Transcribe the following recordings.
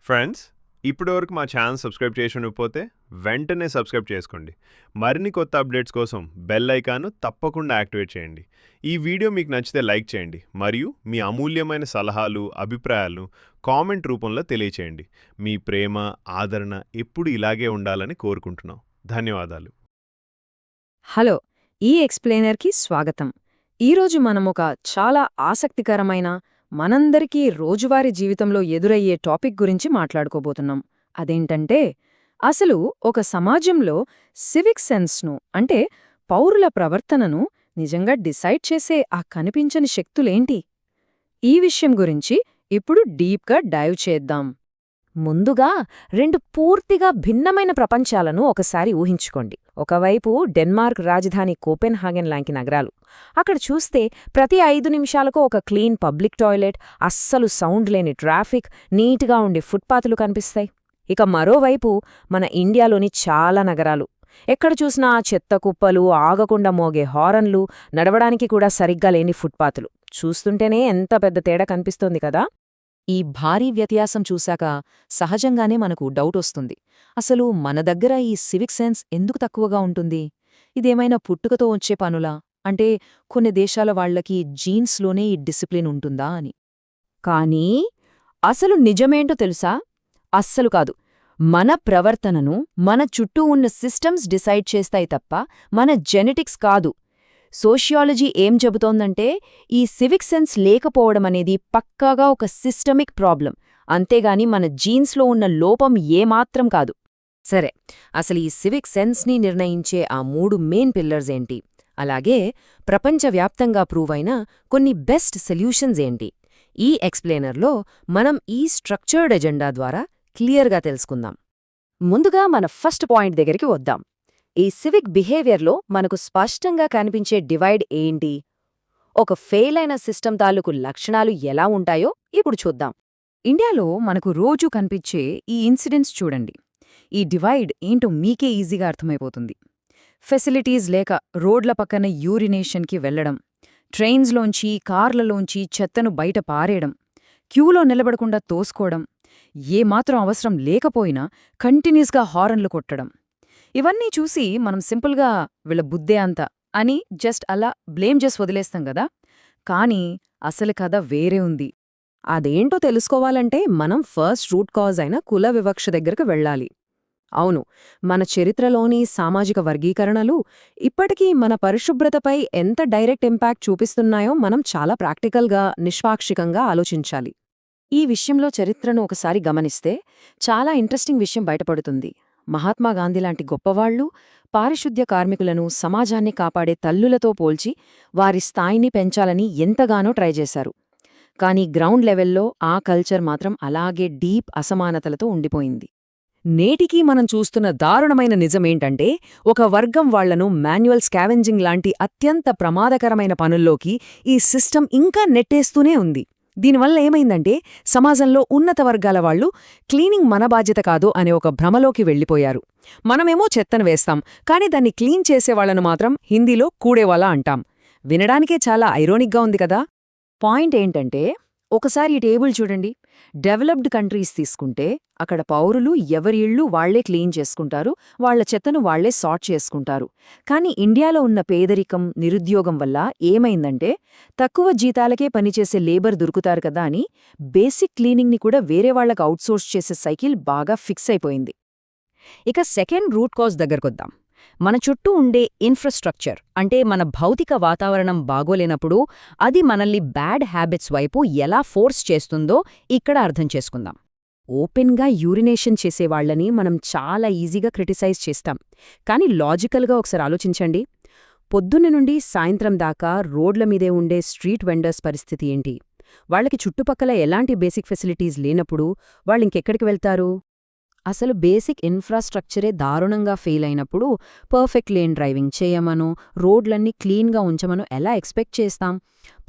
Friends, ఇప్పటివరకు మా channel subscribe చేసి ఉండకపోతే వెంటనే సబ్స్క్రైబ్ చేసుకోండి. మరిన్ని కొత్త అప్డేట్స్ కోసం బెల్ ఐకాన్ను తప్పకుండా యాక్టివేట్ చేయండి. ఈ వీడియో మీకు నచ్చితే లైక్ చేయండి మరియు మీ అమూల్యమైన సలహాలు, అభిప్రాయాలను కామెంట్ రూపంలో తెలియచేయండి. మీ ప్రేమ, ఆదరణ ఎప్పుడు ఇలాగే ఉండాలని కోరుకుంటున్నాం. ధన్యవాదాలు. హలో, ఈ ఎక్స్ప్లెయినర్కి స్వాగతం. ఈరోజు మనం ఒక చాలా ఆసక్తికరమైన, మనందరికీ రోజువారీ జీవితంలో ఎదురయ్యే టాపిక్ గురించి మాట్లాడుకోబోతున్నాం. అదేంటంటే, అసలు ఒక సమాజంలో సివిక్ సెన్స్ను అంటే పౌరుల ప్రవర్తనను నిజంగా డిసైడ్ చేసే ఆ కనిపించని శక్తులేంటి? ఈ విషయం గురించి ఇప్పుడు డీప్గా డైవ్ చేద్దాం. ముందుగా రెండు పూర్తిగా భిన్నమైన ప్రపంచాలను ఒకసారి ఊహించుకోండి. ఒకవైపు డెన్మార్క్ రాజధాని కోపెన్హాగెన్ లాంటి నగరాలు. అక్కడ చూస్తే ప్రతి 5 నిమిషాలకు ఒక క్లీన్ పబ్లిక్ టాయిలెట్, అస్సలు సౌండ్ లేని ట్రాఫిక్, నీట్గా ఉండే ఫుట్పాత్లు కనిపిస్తాయి. ఇక మరోవైపు మన ఇండియాలోని చాలా నగరాలు. ఎక్కడ చూసినా చెత్త కుప్పలు, ఆగకుండా మోగే హారన్లు, నడవడానికి కూడా సరిగ్గా లేని ఫుట్పాత్లు. చూస్తుంటేనే ఎంత పెద్ద తేడా కనిపిస్తోంది కదా. ఈ భారీ వ్యత్యాసం చూశాక సహజంగానే మనకు డౌటొస్తుంది. అసలు మన దగ్గర ఈ సివిక్ సెన్స్ ఎందుకు తక్కువగా ఉంటుంది? ఇదేమైనా పుట్టుకతో వచ్చే పనులా? అంటే కొన్ని దేశాల వాళ్లకి జీన్స్లోనే ఈ డిసిప్లిన్ ఉంటుందా అని. కానీ అసలు నిజమేంటో తెలుసా? అస్సలు కాదు. మన ప్రవర్తనను మన చుట్టూ ఉన్న సిస్టమ్స్ డిసైడ్ చేస్తాయి తప్ప మన జెనెటిక్స్ కాదు. సోషియాలజీ ఏం చెబుతోందంటే, ఈ సివిక్ సెన్స్ లేకపోవడమనేది పక్కాగా ఒక సిస్టమిక్ ప్రాబ్లం, అంతేగాని మన జీన్స్లో ఉన్న లోపం ఏమాత్రం కాదు. సరే, అసలు ఈ సివిక్ సెన్స్ని నిర్ణయించే ఆ 3 మెయిన్ పిల్లర్స్ ఏంటి? అలాగే ప్రపంచవ్యాప్తంగా ప్రూవ్ అయిన కొన్ని బెస్ట్ సొల్యూషన్స్ ఏంటి? ఈ ఎక్స్ప్లెయినర్లో మనం ఈ స్ట్రక్చర్డ్ ఎజెండా ద్వారా క్లియర్గా తెలుసుకుందాం. ముందుగా మన ఫస్ట్ పాయింట్ దగ్గరికి వద్దాం. ఈ సివిక్ బిహేవియర్లో మనకు స్పష్టంగా కనిపించే డివైడ్ ఏంటి? ఒక ఫెయిల్ అయిన సిస్టమ్ తాలూకు లక్షణాలు ఎలా ఉంటాయో ఇప్పుడు చూద్దాం. ఇండియాలో మనకు రోజూ కనిపించే ఈ ఇన్సిడెంట్స్ చూడండి. ఈ డివైడ్ ఏంటో మీకే ఈజీగా అర్థమైపోతుంది. ఫెసిలిటీస్ లేక రోడ్ల పక్కన యూరినేషన్కి వెళ్లడం, ట్రైన్స్లోంచి, కార్లలోంచి చెత్తను బయట పారేయడం, క్యూలో నిలబడకుండా తోసుకోవడం, ఏమాత్రం అవసరం లేకపోయినా కంటిన్యూస్గా హారన్లు కొట్టడం. ఇవన్నీ చూసి మనం సింపుల్గా వీళ్ళ బుద్దే అంత అని జస్ట్ అలా బ్లేమ్ చేసి వదిలేస్తాం గదా. కానీ అసలు కథ వేరే ఉంది. అదేంటో తెలుసుకోవాలంటే మనం ఫస్ట్ రూట్ కాజ్ అయిన కుల వివక్ష దగ్గరకు వెళ్ళాలి. అవును, మన చరిత్రలోని సామాజిక వర్గీకరణలు ఇప్పటికీ మన పరిశుభ్రతపై ఎంత డైరెక్ట్ ఇంపాక్ట్ చూపిస్తున్నాయో మనం చాలా ప్రాక్టికల్గా, నిష్పాక్షికంగా ఆలోచించాలి. ఈ విషయంలో చరిత్రను ఒకసారి గమనిస్తే చాలా ఇంట్రెస్టింగ్ విషయం బయటపడుతుంది. మహాత్మాగాంధీలాంటి గొప్పవాళ్లు పారిశుద్ధ్య కార్మికులను సమాజాన్ని కాపాడే తల్లులతో పోల్చి వారి స్థాయిని పెంచాలని ఎంతగానో ట్రై చేశారు. కానీ గ్రౌండ్ లెవెల్లో ఆ కల్చర్ మాత్రం అలాగే డీప్ అసమానతలతో ఉండిపోయింది. నేటికీ మనం చూస్తున్న దారుణమైన నిజమేంటంటే, ఒక వర్గం వాళ్లను మాన్యువల్ స్కావెంజింగ్ లాంటి అత్యంత ప్రమాదకరమైన పనుల్లోకి ఈ సిస్టమ్ ఇంకా నెట్టేస్తూనే ఉంది. దీనివల్ల ఏమైందంటే, సమాజంలో ఉన్నత వర్గాల వాళ్లు క్లీనింగ్ మన బాధ్యత కాదు అనే ఒక భ్రమలోకి వెళ్లిపోయారు. మనమేమో చెత్తను వేస్తాం, కానీ దాన్ని క్లీన్ చేసేవాళ్లను మాత్రం హిందీలో కూడేవాలా అంటాం. వినడానికే చాలా ఐరోనిక్గా ఉంది కదా. పాయింట్ ఏంటంటే, ఒకసారి ఈ టేబుల్ చూడండి. డెవలప్డ్ కంట్రీస్ తీసుకుంటే అక్కడ పౌరులు ఎవరి ఇళ్లు వాళ్లే క్లీన్ చేసుకుంటారు, వాళ్ల చెత్తను వాళ్లే సార్ట్ చేసుకుంటారు. కానీ ఇండియాలో ఉన్న పేదరికం, నిరుద్యోగం వల్ల ఏమైందంటే, తక్కువ జీతాలకే పనిచేసే లేబర్ దొరుకుతారు కదా అని బేసిక్ క్లీనింగ్ని కూడా వేరే వాళ్లకు అవుట్సోర్స్ చేసే సైకిల్ బాగా ఫిక్స్ అయిపోయింది. ఇక సెకండ్ రూట్ కాజ్ దగ్గరకొద్దాం. మన చుట్టూ ఉండే ఇన్ఫ్రాస్ట్రక్చర్ అంటే మన భౌతిక వాతావరణం బాగోలేనప్పుడు అది మనల్ని బ్యాడ్ హ్యాబిట్స్ వైపు ఎలా ఫోర్స్ చేస్తుందో ఇక్కడ అర్థం చేసుకుందాం. ఓపెన్గా యూరినేషన్ చేసేవాళ్లని మనం చాలా ఈజీగా క్రిటిసైజ్ చేస్తాం. కానీ లాజికల్గా ఒకసారి ఆలోచించండి. పొద్దున్న నుండి సాయంత్రం దాకా రోడ్ల మీదే ఉండే స్ట్రీట్ వెండర్స్ పరిస్థితి ఏంటి? వాళ్లకి చుట్టుపక్కల ఎలాంటి బేసిక్ ఫెసిలిటీస్ లేనప్పుడు వాళ్ళింకెక్కడికి వెళ్తారు? అసలు బేసిక్ ఇన్ఫ్రాస్ట్రక్చరే దారుణంగా ఫెయిల్ అయినప్పుడు పర్ఫెక్ట్ లేన్ డ్రైవింగ్ చేయమనో, రోడ్లన్నీ క్లీన్గా ఉంచమనో ఎలా ఎక్స్పెక్ట్ చేస్తాం?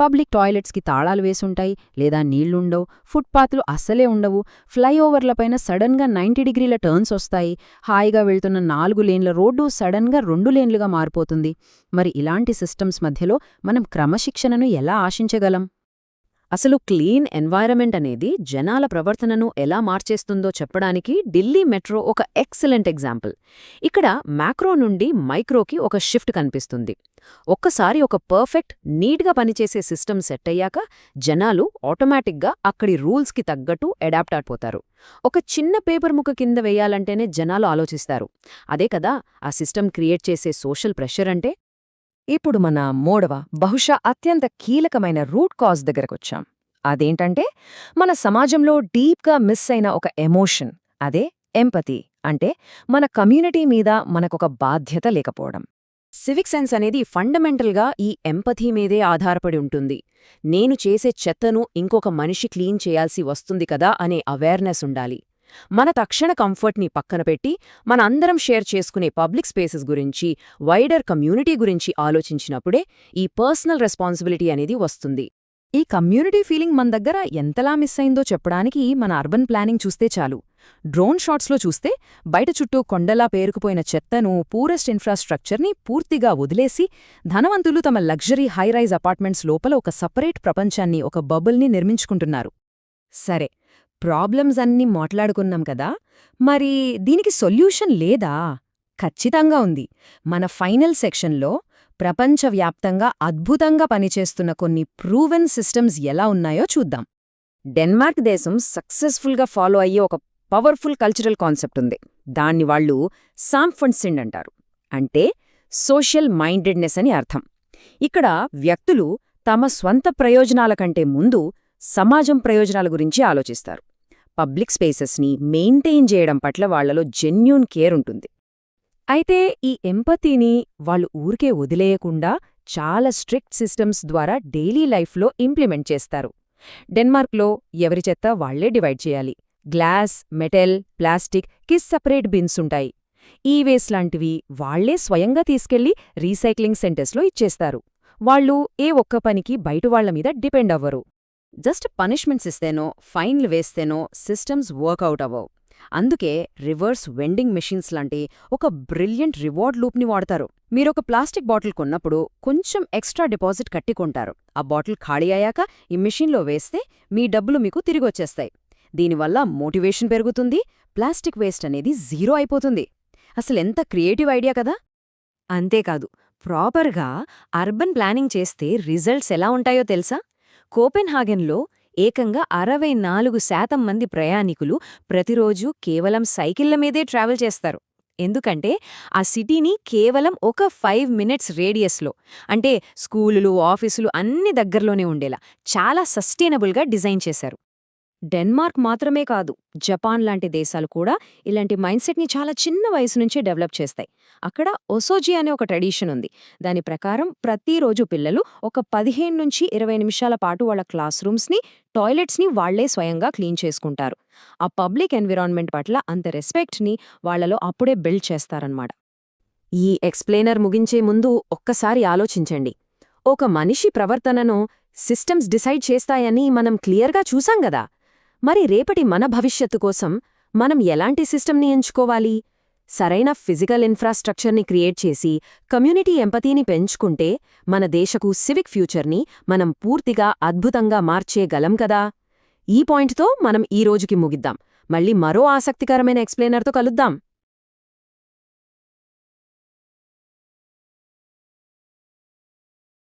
పబ్లిక్ టాయిలెట్స్కి తాళాలు వేసుంటాయి, లేదా నీళ్లుండవు, ఫుట్పాత్లు అస్సలే ఉండవు, ఫ్లైఓవర్లపైన సడన్గా 90 డిగ్రీల టర్న్స్ వస్తాయి, హాయిగా వెళ్తున్న 4 లేన్ల రోడ్డు సడన్గా 2 లేన్లుగా మారిపోతుంది. మరి ఇలాంటి సిస్టమ్స్ మధ్యలో మనం క్రమశిక్షణను ఎలా ఆశించగలం? అసలు క్లీన్ ఎన్వైరన్మెంట్ అనేది జనాల ప్రవర్తనను ఎలా మార్చేస్తుందో చెప్పడానికి ఢిల్లీ మెట్రో ఒక ఎక్సలెంట్ ఎగ్జాంపుల్. ఇక్కడ మ్యాక్రో నుండి మైక్రోకి ఒక షిఫ్ట్ కనిపిస్తుంది. ఒక్కసారి ఒక పర్ఫెక్ట్, నీట్గా పనిచేసే సిస్టమ్ సెట్ అయ్యాక జనాలు ఆటోమేటిక్గా అక్కడి రూల్స్కి తగ్గట్టు అడాప్ట్ అయిపోతారు. ఒక చిన్న పేపర్ ముక్క కింద వేయాలంటేనే జనాలు ఆలోచిస్తారు. అదే కదా ఆ సిస్టమ్ క్రియేట్ చేసే సోషల్ ప్రెషర్ అంటే. ఇప్పుడు మన మూడవ, బహుశా అత్యంత కీలకమైన రూట్ కాజ్ దగ్గరకొచ్చాం. అదేంటంటే మన సమాజంలో డీప్గా మిస్ అయిన ఒక ఎమోషన్. అదే ఎంపతి. అంటే మన కమ్యూనిటీ మీద మనకొక బాధ్యత లేకపోవడం. సివిక్ సెన్స్ అనేది ఫండమెంటల్గా ఈ ఎంపథీ మీదే ఆధారపడి ఉంటుంది. నేను చేసే చెత్తను ఇంకొక మనిషి క్లీన్ చేయాల్సి వస్తుంది కదా అనే అవేర్నెస్ ఉండాలి. మన తక్షణ కంఫర్ట్ని పక్కన పెట్టి మన అందరం షేర్ చేసుకునే పబ్లిక్ స్పేసెస్ గురించి, వైడర్ కమ్యూనిటీ గురించి ఆలోచించినప్పుడే ఈ పర్సనల్ రెస్పాన్సిబిలిటీ అనేది వస్తుంది. ఈ కమ్యూనిటీ ఫీలింగ్ మన దగ్గర ఎంతలా మిస్ అయిందో చెప్పడానికి మన అర్బన్ ప్లానింగ్ చూస్తే చాలు. డ్రోన్ షాట్స్లో చూస్తే బయట చుట్టూ కొండలా పేరుకుపోయిన చెత్తను, పూరెస్ట్ ఇన్ఫ్రాస్ట్రక్చర్ని పూర్తిగా వదిలేసి ధనవంతులు తమ లగ్జరీ హైరైజ్ అపార్ట్మెంట్స్ లోపల ఒక సపరేట్ ప్రపంచాన్ని, ఒక బబుల్ని నిర్మించుకుంటున్నారు. సరే, ప్రాబ్లమ్స్ అన్నీ మాట్లాడుకున్నాం కదా, మరి దీనికి సొల్యూషన్ లేదా? ఖచ్చితంగా ఉంది. మన ఫైనల్ సెక్షన్లో ప్రపంచవ్యాప్తంగా అద్భుతంగా పనిచేస్తున్న కొన్ని ప్రూవెన్ సిస్టమ్స్ ఎలా ఉన్నాయో చూద్దాం. డెన్మార్క్ దేశం సక్సెస్ఫుల్గా ఫాలో అయ్యే ఒక పవర్ఫుల్ కల్చరల్ కాన్సెప్ట్ ఉంది. దాన్ని వాళ్ళు సాంఫండ్సిండ్ అంటారు. అంటే సోషల్ మైండెడ్నెస్ అని అర్థం. ఇక్కడ వ్యక్తులు తమ స్వంత ప్రయోజనాల కంటే ముందు సమాజం ప్రయోజనాల గురించి ఆలోచిస్తారు. పబ్లిక్ స్పేసెస్ని మెయింటైన్ చేయడం పట్ల వాళ్లలో జెన్యూన్ కేర్ ఉంటుంది. అయితే ఈ ఎంపతీని వాళ్ళు ఊరికే వదిలేయకుండా చాలా స్ట్రిక్ట్ సిస్టమ్స్ ద్వారా డైలీ లైఫ్లో ఇంప్లిమెంట్ చేస్తారు. డెన్మార్క్లో ఎవరి చెత్త వాళ్లే డివైడ్ చేయాలి. గ్లాస్, మెటల్, ప్లాస్టిక్కి సపరేట్ బిన్స్ ఉంటాయి. ఈ వేస్ట్ లాంటివి వాళ్లే స్వయంగా తీసుకెళ్లి రీసైక్లింగ్ సెంటర్స్లో ఇచ్చేస్తారు. వాళ్ళు ఏ ఒక్క పనికి బయటవాళ్ల మీద డిపెండ్ అవ్వరు. జస్ట్ పనిష్మెంట్స్ ఇస్తేనో, ఫైన్లు వేస్తేనో సిస్టమ్స్ వర్కౌట్ అవ్వవు. అందుకే రివర్స్ వెండింగ్ మెషిన్స్ లాంటి ఒక బ్రిలియంట్ రివార్డ్ లూప్ని వాడతారు. మీరొక ప్లాస్టిక్ బాటిల్ కొన్నప్పుడు కొంచెం ఎక్స్ట్రా డిపాజిట్ కట్టికొంటారు. ఆ బాటిల్ ఖాళీ అయ్యాక ఈ మెషిన్లో వేస్తే మీ డబ్బులు మీకు తిరిగొచ్చేస్తాయి. దీనివల్ల మోటివేషన్ పెరుగుతుంది, ప్లాస్టిక్ వేస్ట్ అనేది జీరో అయిపోతుంది. అసలెంత క్రియేటివ్ ఐడియా కదా! అంతేకాదు, ప్రాపర్గా అర్బన్ ప్లానింగ్ చేస్తే రిజల్ట్స్ ఎలా ఉంటాయో తెలుసా? కోపెన్హాగెన్లో ఏకంగా 64% మంది ప్రయాణికులు ప్రతిరోజూ కేవలం సైకిళ్ల మీదే ట్రావెల్ చేస్తారు. ఎందుకంటే ఆ సిటీని కేవలం ఒక 5 మినిట్స్ రేడియస్లో, అంటే స్కూలులు, ఆఫీసులు అన్ని దగ్గరలోనే ఉండేలా చాలా సస్టైనబుల్గా డిజైన్ చేశారు. డెన్మార్క్ మాత్రమే కాదు, జపాన్ లాంటి దేశాలు కూడా ఇలాంటి మైండ్సెట్ని చాలా చిన్న వయసు నుంచే డెవలప్ చేస్తాయి. అక్కడ ఒసోజీ అనే ఒక ట్రెడిషన్ ఉంది. దాని ప్రకారం ప్రతిరోజు పిల్లలు ఒక 15 నుంచి 20 నిమిషాల పాటు వాళ్ళ క్లాస్ రూమ్స్ని, టాయిలెట్స్ని వాళ్లే స్వయంగా క్లీన్ చేసుకుంటారు. ఆ పబ్లిక్ ఎన్విరాన్మెంట్ పట్ల అంత రెస్పెక్ట్ని వాళ్లలో అప్పుడే బిల్డ్ చేస్తారన్నమాట. ఈ ఎక్స్ప్లెయినర్ ముగించే ముందు ఒక్కసారి ఆలోచించండి. ఒక మనిషి ప్రవర్తనను సిస్టమ్స్ డిసైడ్ చేస్తాయని మనం క్లియర్గా చూసాం గదా. మరి రేపటి మన భవిష్యత్తు కోసం మనం ఎలాంటి సిస్టమ్ని ఎంచుకోవాలి? సరైన ఫిజికల్ ఇన్ఫ్రాస్ట్రక్చర్ని క్రియేట్ చేసి కమ్యూనిటీ ఎంపతీని పెంచుకుంటే మన దేశకు సివిక్ ఫ్యూచర్ని మనం పూర్తిగా అద్భుతంగా మార్చేయగలం కదా. ఈ పాయింట్తో మనం ఈ రోజుకి ముగిద్దాం. మళ్ళీ మరో ఆసక్తికరమైన ఎక్స్ప్లెయినర్తో కలుద్దాం.